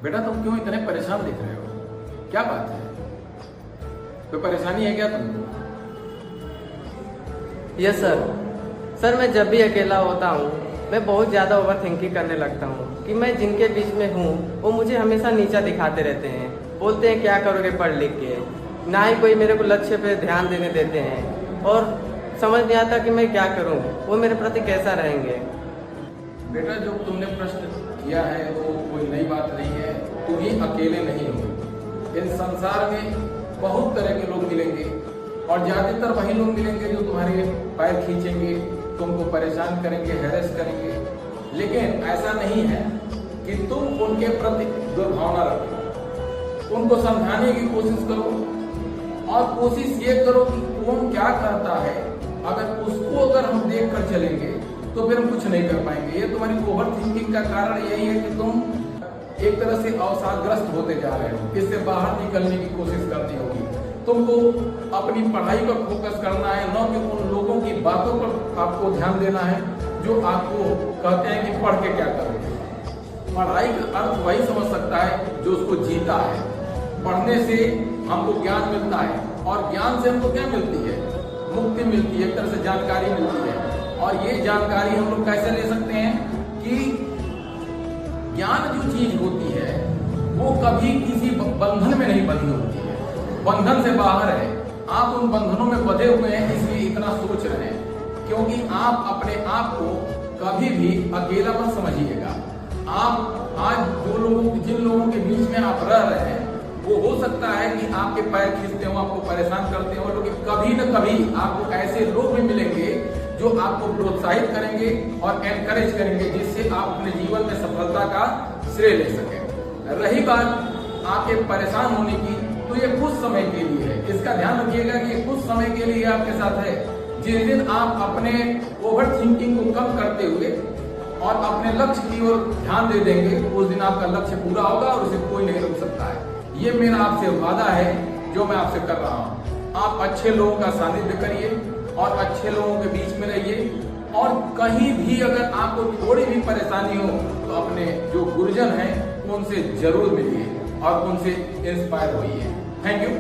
बेटा तुम क्यों इतने परेशान दिख रहे हो? क्या बात है? कोई परेशानी है क्या तुमको? यस सर मैं जब भी अकेला होता हूँ मैं बहुत ज़्यादा ओवर थिंकिंग करने लगता हूँ कि मैं जिनके बीच में हूँ वो मुझे हमेशा नीचा दिखाते रहते हैं। बोलते हैं क्या करोगे पढ़ लिख के, ना ही कोई मेरे को लक्ष्य पे ध्यान देने देते हैं और समझ नहीं आता कि मैं क्या करूँ, वो मेरे प्रति कैसा रहेंगे। बेटा जो तुमने प्रश्न किया है वो कोई नई बात नहीं है। तुम ही अकेले नहीं हो। इन संसार में बहुत तरह के लोग मिलेंगे और ज्यादातर वही लोग मिलेंगे जो तुम्हारे पैर खींचेंगे, तुमको परेशान करेंगे, हैरेस करेंगे। लेकिन ऐसा नहीं है कि तुम उनके प्रति दुर्भावना रखो। उनको समझाने की कोशिश करो और कोशिश ये करो कि कौन क्या करता है। अगर हम देख कर चलेंगे तो फिर हम कुछ नहीं कर पाएंगे। ये तुम्हारी ओवर थिंकिंग का कारण यही है कि तुम एक तरह से अवसादग्रस्त होते जा रहे हो। इससे बाहर निकलने की कोशिश करती होगी। तुमको अपनी पढ़ाई पर फोकस करना है, न कि उन लोगों की बातों पर आपको ध्यान देना है जो आपको कहते हैं कि पढ़ के क्या करोगे। पढ़ाई का अर्थ वही समझ सकता है जो उसको जीता है। पढ़ने से हमको ज्ञान मिलता है और ज्ञान से हमको क्या मिलती है? मुक्ति मिलती है, एक तरह से जानकारी मिलती है। और ये जानकारी हम लोग कैसे ले सकते हैं कि ज्ञान जो चीज होती है वो कभी किसी बंधन में नहीं बंधी होती है, बंधन से बाहर है। आप उन बंधनों में बंधे हुए हैं इसलिए इतना सोच रहे हैं, क्योंकि आप अपने आप को कभी भी अकेला मत समझिएगा। आप आज जिन लोगों के बीच में आप रह रहे हैं वो हो सकता है कि आपके पैर खींचते हो, आपको परेशान करते हो, लेकिन कभी न कभी आपको ऐसे लोग भी मिलेंगे जो आपको प्रोत्साहित करेंगे और एनकरेज करेंगे, जिससे आप अपने जीवन में सफलता का श्रेय ले सकें। रही बात आपके परेशान होने की, तो ये कुछ समय के लिए है। इसका ध्यान रखिएगा कि ये कुछ समय के लिए आपके साथ है। जिस दिन आप अपने ओवर थिंकिंग को कम करते हुए और अपने लक्ष्य की ओर ध्यान दे देंगे, उस दिन आपका लक्ष्य पूरा होगा और उसे कोई नहीं रोक सकता है। ये मेरा आपसे वादा है जो मैं आपसे कर रहा हूँ। आप अच्छे लोगों का सानिध्य करिए और अच्छे लोगों के बीच में रहिए, और कहीं भी अगर आपको थोड़ी भी परेशानी हो तो अपने जो गुरुजन हैं उनसे जरूर मिलिए और उनसे इंस्पायर होइए। Thank you.